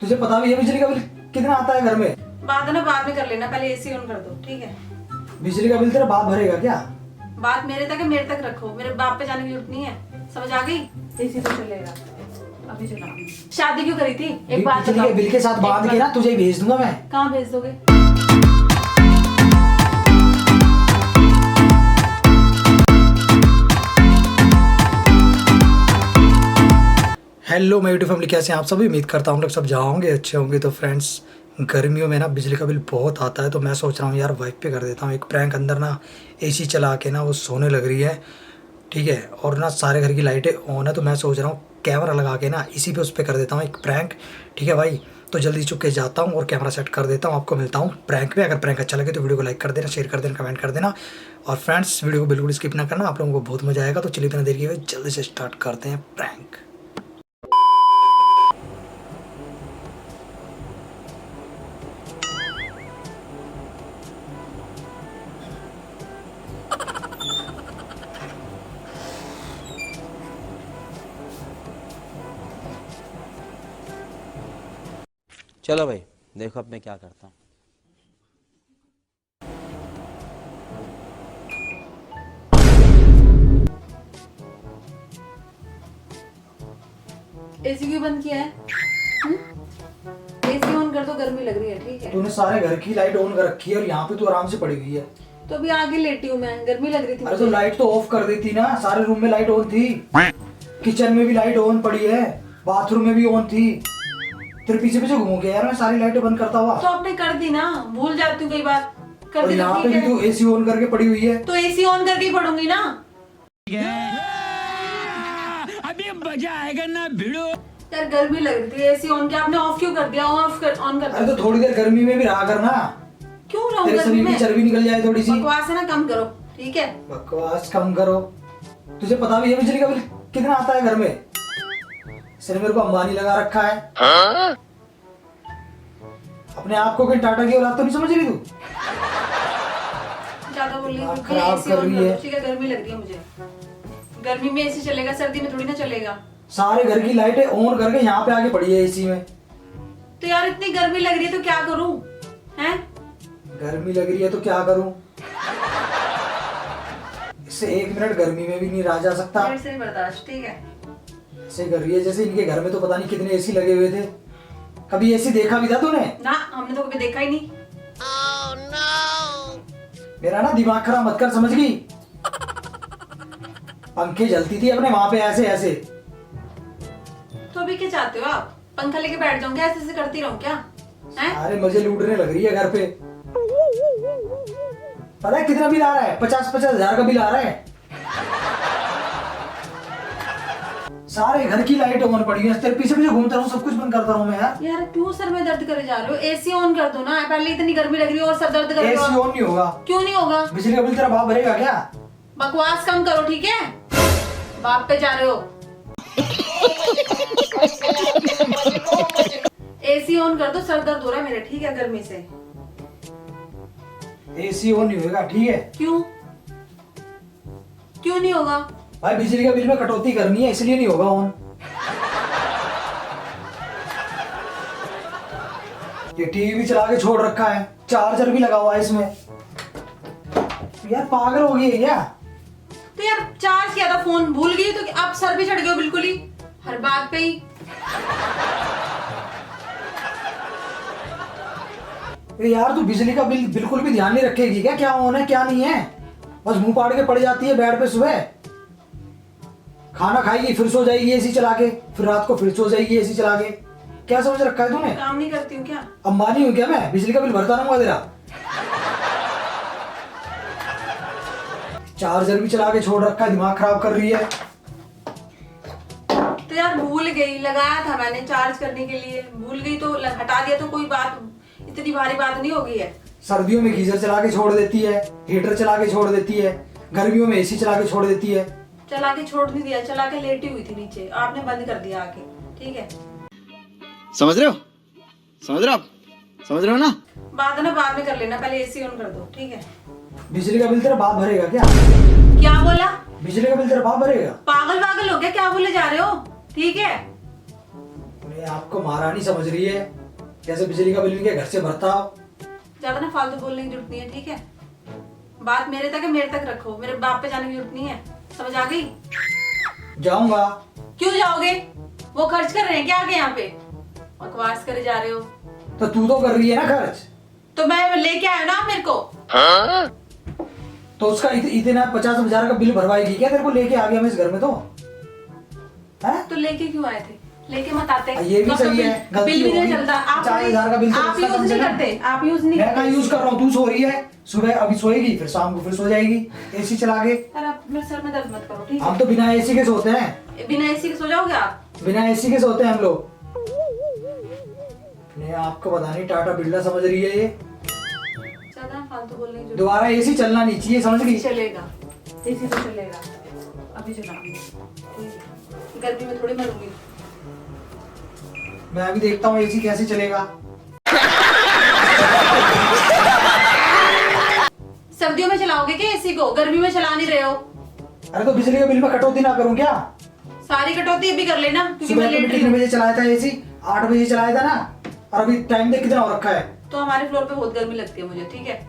तुझे पता भी है बिजली का बिल कितना आता है घर में? बात ना बाद में कर लेना, पहले एसी ऑन कर दो, ठीक है? बिजली का बिल तेरा बाप भरेगा क्या? बात मेरे तक है, मेरे तक रखो, मेरे बाप पे जाने की जरूरत नहीं है। समझ आ गई? एसी तो चलेगा। अभी चला। शादी क्यों करी थी? एक बात बिजली के बिल के साथ बांध के ना तुझे ही भेज दूंगा मैं। कहाँ भेज दोगे? हेलो मेरी यूट्यूब फैमिली, कैसे हैं आप सभी? उम्मीद करता हूँ हम लोग सब जाओगे अच्छे होंगे। तो फ्रेंड्स, गर्मियों में ना बिजली का बिल बहुत आता है, तो मैं सोच रहा हूँ यार वाइफ पे कर देता हूँ एक प्रैंक। अंदर ना एसी चला के ना वो सोने लग रही है, ठीक है, और ना सारे घर की लाइटें ऑन है। तो मैं सोच रहा हूँ कैमरा लगा के ना इसी पे उस पर कर देता हूँ एक प्रैंक, ठीक है भाई? तो जल्दी चुप के जाता हूँ और कैमरा सेट कर देता हूँ। आपको मिलता हूँ प्रैंक में। अगर प्रैंक अच्छा लगे तो वीडियो को लाइक कर देना, शेयर कर देना, कमेंट कर देना। और फ्रेंड्स, वीडियो को बिल्कुल स्किप ना करना, आप लोगों को बहुत मजा आएगा। तो चलिए बिना देर किए हुए जल्दी से स्टार्ट करते हैं प्रैंक। चलो भाई, देखो अब मैं क्या करता हूँ। एसी क्यों बंद किया है? एसी ऑन कर दो, गर्मी लग रही है, ठीक है? तूने सारे घर की लाइट ऑन कर रखी है और यहाँ पे तू आराम से पड़ी हुई है। तो अभी आगे लेटी हूँ मैं, गर्मी लग रही थी अरे तो मुझे। लाइट तो ऑफ कर देती ना। सारे रूम में लाइट ऑन थी, किचन में भी लाइट ऑन पड़ी है, बाथरूम में भी ऑन थी। तेरे पीछे पीछे घूमू के यार मैं सारी लाइटें बंद करता हुआ। तो आपने कर दी ना, भूल जाती हूँ कई बार। कर और दी तो यहाँ पे ठीक भी है। तू एसी ऑन करके पड़ी हुई है। तो एसी ऑन करके ही पढ़ूंगी ना। अभी मजा आएगा ना भिड़ो। यार गर्मी लग रही थी, एसी ऑन किया आपने, ऑफ क्यों कर दिया? ऑन कर अरे दो। तो थोड़ी देर गर्मी में भी रहा करना, क्यों रहूं तेरे गर्मी शरीर की में? चर्बी निकल जाए थोड़ी सी। बकवास है ना, कम करो, ठीक है? बकवास कम करो। तुझे पता भी है बिजली का बिल कितना आता है घर में? सिर्फ मेरे को अंबानी लगा रखा है। अपने आप को कहीं टाटा की औलाद तो नहीं समझ रही तू? ज्यादा बोल रही हूँ, खराब एसी कर ऑन रही कर है। दो, ठीक है? गर्मी लग रही है मुझे। गर्मी में एसी चलेगा, सर्दी में थोड़ी ना चलेगा। सारे घर की लाइटें ऑन करके यहाँ पे आके पड़ी है एसी में। तो यार इतनी गर्मी लग रही है तो क्या करूं? हैं? गर्मी लग रही है तो क्या करूं? इससे एक मिनट गर्मी में भी नहीं रहा जा सकता। मेरे से नहीं बर्दाश्त, ठीक है? ऐसे कर रही है जैसे इनके घर में तो पता नहीं कितने एसी लगे हुए थे। कभी एसी देखा भी था तूने? ना, हमने तो कभी देखा ही नहीं। मेरा ना दिमाग खराब मत कर, समझ गई? पंखे जलती थी अपने वहां पे ऐसे ऐसे। तो अभी क्या चाहते हो आप? पंखा लेके बैठ जाऊं क्या? ऐसे ऐसे करती रहूं क्या? हैं? अरे मजे लूटने लग रही है घर पे। पता है कितना बिल आ रहा है? 50-50 हजार का बिल आ रहा है। सारे घर की लाइट ऑन पड़ी है, तेरे पीछे पीछे घूमता रहूं, सब कुछ बंद करता रहूं मैं यार। यार क्यों सर में दर्द करे जा रहे हो? एसी ऑन कर दो ना, पहले इतनी गर्मी लग रही है और सर दर्द कर रहे एसी हो। ऑन नहीं होगा। क्यों नहीं होगा? बिजली का बिल तेरा बाप भरेगा क्या? बकवास कम करो, ठीक है? बाप पे जा रहे हो। एसी ऑन कर दो, सर दर्द हो रहा है मेरे, ठीक है? गर्मी से। एसी ऑन नहीं होगा, ठीक है? क्यों? क्यों नहीं होगा? भाई बिजली का बिल में कटौती करनी है, इसलिए नहीं होगा ऑन। ये टीवी भी चला के छोड़ रखा है, चार्जर भी लगा हुआ है इसमें। यार पागल हो गई है क्या? तो यार चार्ज किया था फोन, भूल गई तो आप सर भी चढ़ गए हो बिल्कुल ही, हर बात पे ही। अरे यार तू बिजली का बिल बिल्कुल भी ध्यान नहीं रखेगी क्या? क्या ऑन है क्या नहीं है? बस मुंह पाड़ के पड़ जाती है बेड पे। सुबह खाना खाएगी फिर सो जाएगी एसी चला के, फिर रात को फिर सो जाएगी एसी चला के। क्या समझ रखा है तूने? काम नहीं करती हूँ क्या? अंबानी हूँ क्या मैं? बिजली का बिल भरता रहूंगा तेरा। चार्जर भी चला के छोड़ रखा है, दिमाग खराब कर रही है। तो यार भूल गई, लगाया था मैंने चार्ज करने के लिए, भूल गई तो हटा दिया, तो कोई बात, इतनी भारी बात नहीं हो गई है। सर्दियों में गीजर चला के छोड़ देती है, हीटर चला के छोड़ देती है, गर्मियों में एसी चला के छोड़ देती है। चला के छोड़ नहीं दिया, चला के लेटी हुई थी नीचे, आपने बंद कर दिया आके, ठीक है? समझ रहे हो? समझ रहे हो आप? समझ रहे हो ना? बात ना बाद में कर लेना, पहले एसी ऑन कर दो, ठीक है? बिजली का बिल तेरा बाप भरेगा क्या? क्या बोला? बिजली का बिल तेरा बाप भरेगा? पागल पागल हो गया, क्या बोले जा रहे हो? ठीक है? ये आपको महारानी समझ रही है, जैसे बिजली का बिल इनके घर से भरता हो। ज्यादा ना फालतू बोलने की जरूरत नहीं है, ठीक है? बात मेरे तक है, मेरे तक रखो, मेरे बाप पे जाने की जरूरत नहीं है। समझ आ गई? जाऊंगा। क्यों जाओगे? वो खर्च कर रहे हैं क्या आगे यहाँ पे? बकवास करे जा रहे हो। तो तू तो कर रही है ना खर्च, तो मैं लेके आया ना मेरे को। तो उसका इतना 50,000 का बिल भरवाएगी क्या? तेरे को लेके आ गया मैं इस घर में तो है? तो लेके क्यों आए थे? लेके मत आते। ये भी तो सही है, बिल गलती भी नहीं होगी। चलता। आप 50,000 का बिल तो आप बचता यूज कम से नहीं कम। करते, आप यूज नहीं मैं कहाँ करते। यूज कर रहा हूँ? तू सो रही है, सुबह अभी सोएगी, फिर शाम को फिर सो जाएगी एसी चला के। यार आप मेरे सर में दर्द मत करो, ठीक हम तो बिना एसी के सोते हैं। है? बिना एसी के सो जाओगे आप? बिना एसी के सोते हैं हम लोग। नहीं, आपको पता नहीं टाटा बिरला समझ रही है ये। ज्यादा फालतू बोलने की जरूरत दोबारा एसी चलना नहीं चाहिए, समझ गई? नहीं। चलेगा, एसी तो चलेगा। अभी चलाऊंगी, ठीक है? गर्मी में थोड़ी मरूंगी। मैं अभी देखता हूँ एसी कैसे चलेगा। सर्दियों में चलाओगे क्या एसी को? गर्मी में चला नहीं रहे हो। अरे तो बिजली के बिल में कटौती ना करूँ क्या? सारी कटौती अभी कर लेना, क्योंकि सुबह मैं तुमने लेट रही कितने हूँ। बजे चलाया था एसी? 8 बजे चलाया था ना, और अभी टाइम देख कितना हो रखा है। तो हमारे फ्लोर पे बहुत गर्मी लगती है मुझे, ठीक है?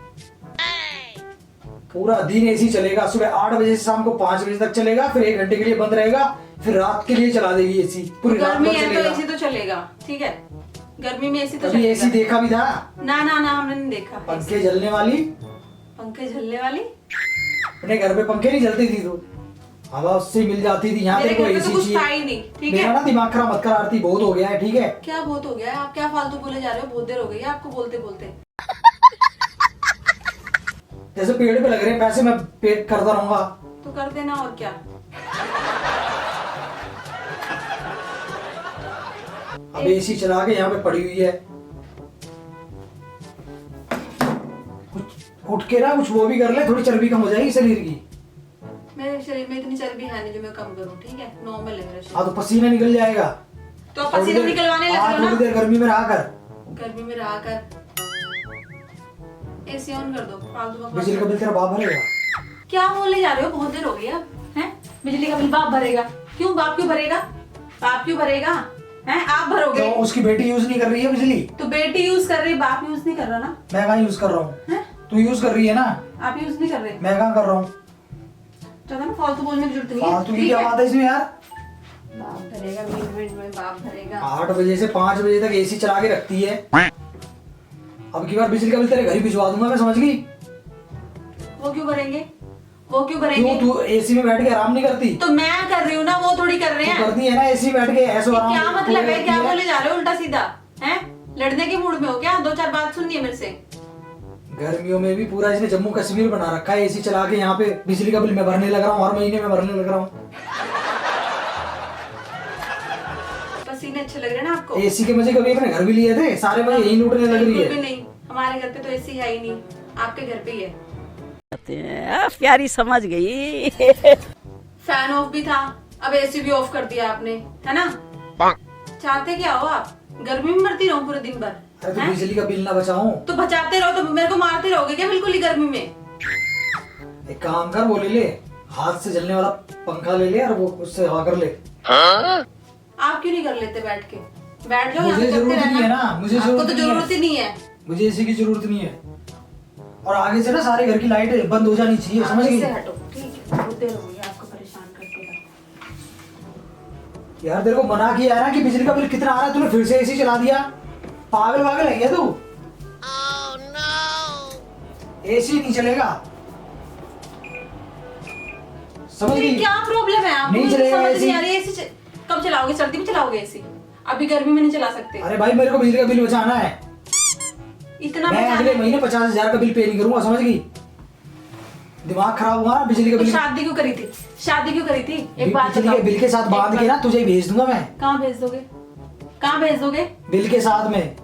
पूरा दिन एसी चलेगा, सुबह 8 बजे से शाम को 5 बजे तक चलेगा, फिर 1 घंटे के लिए बंद रहेगा, फिर रात के लिए चला देगी एसी, पूरी रात गर्मी भर है तो चलेगा। एसी तो चलेगा, ठीक है? गर्मी में एसी तो कभी एसी चलेगा। देखा भी था? ना ना ना, हमने नहीं देखा। पंखे जलने वाली, पंखे झलने वाली? अपने घर पे पंखे नहीं जलती थी तो हवा उससे मिल जाती थी। यहाँ मेरे तेरे को घर पे तो एसी कुछ था चाहिए। ही नहीं, ठीक मेरा है? ना दिमाग खराब मत कर आरती, बहुत हो गया है, ठीक है? क्या बहुत हो गया है? आप क्या फालतू बोले जा रहे हो? बहुत देर हो गई है आपको बोलते बोलते। जैसे पेड़ पे लग रहे हैं पैसे, मैं पे करता रहूंगा। तो कर देना, और क्या? अब एसी चला के यहाँ पे पड़ी हुई है, कुछ उठ के ना कुछ वो भी कर ले, थोड़ी चर्बी कम हो जाएगी शरीर की। मेरे शरीर में इतनी चर्बी है नहीं जो मैं कम करूं, ठीक है? नॉर्मल है मेरा हाँ शरीर। तो पसीना निकल जाएगा। तो आप पसीना निकलवाने लग रहे हो थोड़ी ना? देर गर्मी में रहा कर, गर्मी में रहा कर। एसी ऑन कर दो, फालतू बकवास बिजली का बिल तेरा बाप भरेगा। क्या बोलने जा रहे हो? बहुत देर हो गई अब, हैं? बिजली का बिल बाप भरेगा? क्यों? बाप क्यों भरेगा? बाप क्यों भरेगा? हैं? आप भरोगे? तो उसकी बेटी यूज नहीं कर रही है बिजली, तो बेटी यूज कर रही, बाप यूज नहीं कर रहा ना? मैं कहाँ यूज कर रहा हूँ? हैं? तू यूज कर रही है ना, आप यूज नहीं कर रहे। मैं कहाँ कर रहा हूँ? ज्यादा ना फालतू बोलने की जरूरत नहीं है, फालतू की ठीक क्या है? बात है इसमें यार? बाप भरेगा, मिनट में बाप भरेगा। 8 बजे से 5 बजे तक एसी चला के रखती है। अब की बार बिजली का बिल तेरे घर ही भिजवा दूंगा मैं, समझ गई? वो क्यों भरेंगे? वो क्यों क्यों? भरेंगे? तू एसी में बैठ के आराम नहीं करती? तो मैं कर रही हूँ ना, वो थोड़ी कर रहे तू हैं। करती है ना एसी में बैठ के ऐसे आराम। क्या मतलब है? क्या करती बोले जा रहे हो उल्टा सीधा? हैं? लड़ने के मूड में हो क्या? 2-4 बात सुननी है मेरे से। गर्मियों में भी पूरा इसने जम्मू कश्मीर बना रखा है, एसी चला के यहाँ पे बिजली का बिल मैं भरने लग रहा हूँ, हर महीने में भरने लग रहा हूँ। पसीने अच्छे लग रहे हैं ना आपको? एसी के मजे कभी अपने घर भी लिए थे? सारे मजे यही लूटने लग रही बिल्कुल भी है। नहीं, हमारे घर पे तो एसी है ही नहीं, आपके घर पे ही है। प्यारी समझ गई। फैन ऑफ भी था, अब एसी भी ऑफ कर दिया आपने, है ना? चाहते क्या हो आप? गर्मी में मरती रहूं पूरे दिन भर? अरे तो हैं? बिजली का बिल ना बचाऊं? तो बचाते रहो तो मेरे को मारते रहोगे क्या बिल्कुल ही गर्मी में? एक काम कर, वो ले ले, हाथ से जलने वाला पंखा ले ले और वो उससे हवा कर ले। आप क्यों नहीं कर लेते बैठ के? बैठ जाओ, यहाँ मुझे पे करते जरूरत नहीं है रहना। ना, मुझे आपको जरूरत तो नहीं है। जरूरत ही नहीं है। मुझे एसी की जरूरत नहीं है, और आगे से ना सारे घर की लाइट बंद हो जानी चाहिए, समझ आप गई? इससे हटो, ठीक है? बहुत देर हो गई आपको परेशान करते रहो। यार तेरे को मना किया है ना कि बिजली का बिल कितना आ रहा है, तूने फिर से एसी चला दिया। पागल वागल है क्या तू? एसी नहीं चलेगा, समझ ये गई? क्या प्रॉब्लम है आपको? नहीं मुझे चलेगा समझ एसी। नहीं आ रही है। एसी कब चलाओगे? सर्दी में चलाओगे एसी? अभी गर्मी में नहीं चला सकते। अरे भाई मेरे को बिजली का बिल बचाना है, इतना मैं बचाना अगले है। महीने 50,000 का बिल पे नहीं करूंगा, समझ गई? दिमाग खराब हुआ ना बिजली का तो बिल। शादी क्यों करी थी? शादी क्यों करी थी? एक बात बिजली के बताओ। बिल के साथ बांध के ना तुझे ही भेज दूंगा मैं। कहाँ भेज दोगे? कहाँ भेज दोगे? बिल के साथ में।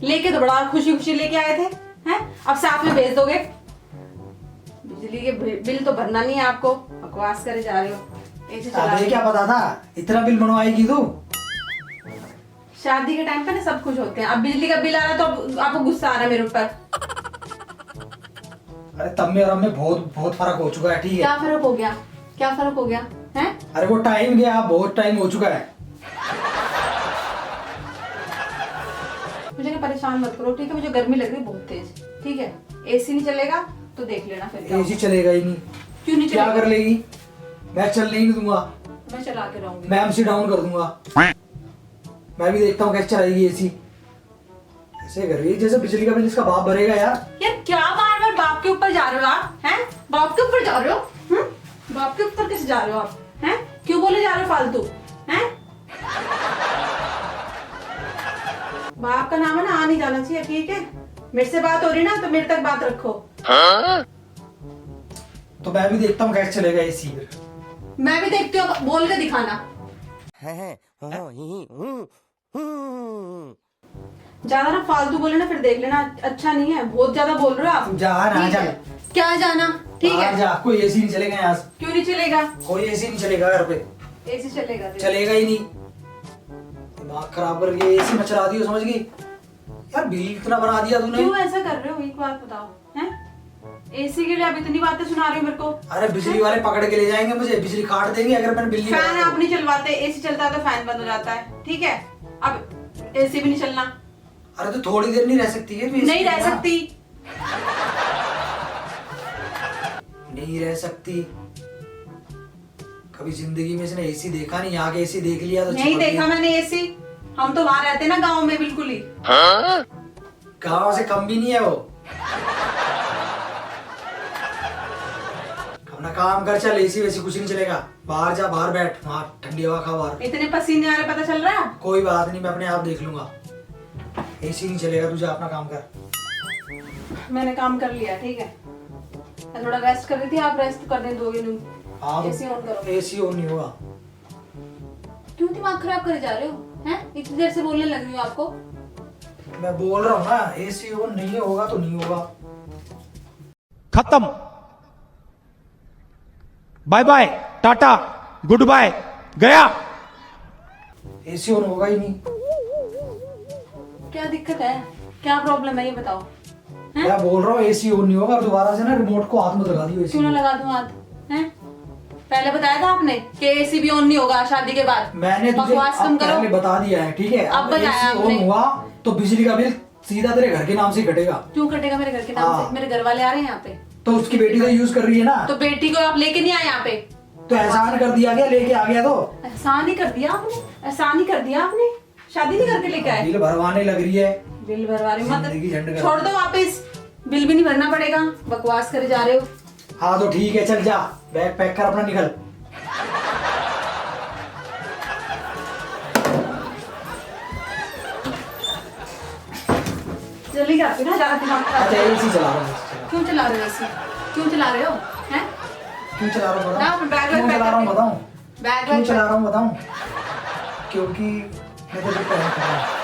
लेके तो बड़ा खुशी खुशी लेके आए थे, हैं? अब साथ में भेज दोगे? बिजली के बिल तो भरना नहीं है आपको, बकवास करे जा रहे हो। ऐसे चला अबे क्या पता था इतना बिल बनवाएगी तू? शादी के टाइम पे ना सब खुश होते हैं, अब बिजली का बिल आ रहा है तो अब आपको गुस्सा आ रहा है मेरे ऊपर। अरे तब में और अब में बहुत बहुत फर्क हो चुका है, ठीक है? क्या फर्क हो गया? क्या फर्क हो गया? हैं? अरे वो टाइम गया, बहुत टाइम हो चुका है। मुझे ना परेशान मत करो, ठीक है? मुझे गर्मी लग रही है बहुत तेज, ठीक है? एसी नहीं चलेगा तो देख लेना फिर क्या एसी चलेगा ही नहीं। क्यों नहीं क्या चलेगा? कर लेगी? मैं चलने ही नहीं दूंगा, मैं चला के रहूंगी। मैं एमसी डाउन कर दूंगा। मैं भी देखता हूँ कैसे चलाएगी एसी। ऐसे कर रही है जैसे बिजली का बिल इसका बाप भरेगा यार। यार क्या बार बार बाप के ऊपर जा रहे हो आप? हैं? बाप के ऊपर जा रहे हो? बाप के ऊपर कैसे जा रहे हो आप? हैं? क्यों बोले जा रहे हो फालतू? हैं? बाप का नाम है ना, आ नहीं जाना चाहिए, ठीक है? मेरे से बात हो रही ना तो मेरे तक बात रखो। तो मैं भी देखता हूँ कैसे चलेगा एसी। मैं भी देखती हूँ, बोल के दिखाना। ज्यादा ना फालतू बोले ना फिर देख लेना, अच्छा नहीं है। बहुत ज्यादा बोल रहे हो आप। जा ना ठीक जा। है? क्या जाना? ठीक बाहर है? जा, कोई एसी नहीं चलेगा यहाँ से। क्यों नहीं चलेगा? कोई एसी नहीं चलेगा घर पे, एसी चलेगा। चलेगा ही नहीं। दिमाग खराब करके एसी में चला दियो, समझ गई? यार बिल इतना बना दिया तूने। क्यों ऐसा कर रहे हो? एक बात बताओ, हैं? एसी के लिए आप इतनी बातें सुना रहे हो मेरे को। अरे बिजली वाले पकड़ के ले जाएंगे मुझे, बिजली काट देंगे अगर मैंने बिल नहीं फैन भरा आप नहीं चलवाते, एसी चलता है तो फैन बंद हो जाता है, ठीक है? अब एसी भी नहीं चलना। तो। अरे तो थोड़ी देर नहीं रह सकती है तू AC नहीं के रह बिना? सकती। नहीं रह सकती। कभी जिंदगी में इसने एसी देखा नहीं, यहाँ के एसी देख लिया तो नहीं चिपक देखा गई। मैंने एसी। हम तो वहां रहते ना गांव में, बिल्कुल ही। गाँव से कम भी नहीं है वो। अपना काम कर, चल। एसी वैसी कुछ नहीं चलेगा। बाहर जा, बाहर बैठ, वहाँ ठंडी हवा खा बाहर। इतने पसीने आ रहे, पता चल रहा है? कोई बात नहीं, मैं अपने आप देख लूंगा। एसी नहीं चलेगा, तू जा अपना काम कर। मैंने काम कर लिया, ठीक है? मैं थोड़ा रेस्ट कर रही थी, आप रेस्ट करने दोगे नहीं? हाँ एसी ऑन करो। एसी ऑन नहीं होगा। क्यों दिमाग खराब करे जा रहे हो? हैं? इतनी देर से बोलने लग रही हूँ आपको। मैं बोल रहा हूँ ना, एसी ऑन नहीं होगा तो नहीं होगा। खत्म, बाय बाय, टाटा, गुड बाय, गया। एसी ऑन होगा ही नहीं। क्या दिक्कत है? क्या प्रॉब्लम है ये बताओ? हैं? मैं बोल रहा हूँ एसी ऑन नहीं होगा। दोबारा से ना रिमोट को हाथ में लगा दियो एसी। क्यों ना लगा दूं हाथ? हैं? पहले बताया था आपने कि एसी भी ऑन नहीं होगा शादी के बाद। मैंने तुझे बकवास कम अब करो। पहले बता दिया है, ठीक है? अब बताया एसी ऑन आपने। हुआ तो बिजली का बिल सीधा तेरे घर के नाम से ही कटेगा। क्यों कटेगा मेरे घर के नाम हाँ। से? मेरे घर वाले आ रहे हैं यहाँ पे। तो उसकी बेटी तो यूज कर रही है ना। तो बेटी को आप लेके नहीं आए यहाँ पे? तो एहसान कर दिया क्या? लेके आ गया तो एहसान ही कर दिया आपने। एहसान ही कर दिया आपने। शादी नहीं करके लेके आए। बिल भरवाने लग रही है। बिल भरवा रहे जिंदगी झंड मत, कर। छोड़ दो वापस। बिल भी नहीं भरना पड़ेगा, बकवास करे जा रहे हो। हाँ तो ठीक है, चल जा, बैग पैक कर अपना, निकल। जल्दी जाती ना, ज्यादा दिमाग खराब। अच्छा एसी चला रहा हूँ। क्यों चला रहे हो एसी? क्यों चला रहे हो? हैं? क्यों चला रहा हूँ ना, बताऊँ? बैग क्यों पैक चला रहा हूँ करके। बताऊँ? बैग क्यों वैग चला रहा हूँ बताऊँ? क्योंकि मैं तो भी पहले कर रहा हूँ।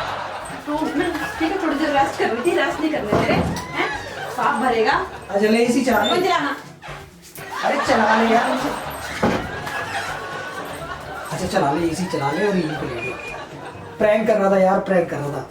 तो मैं ठीक है, थोड़ी देर रेस्ट कर रही थी। रेस्ट नहीं करने तेरे हैं? साफ भरेगा। अच्छा ले एसी चला कौन ले। चलाना? अरे चला ले यार। अच्छा चला ले, एसी चला ले और यहीं पे ले ले। प्रैंक कर रहा था यार, प्रैंक कर रहा था।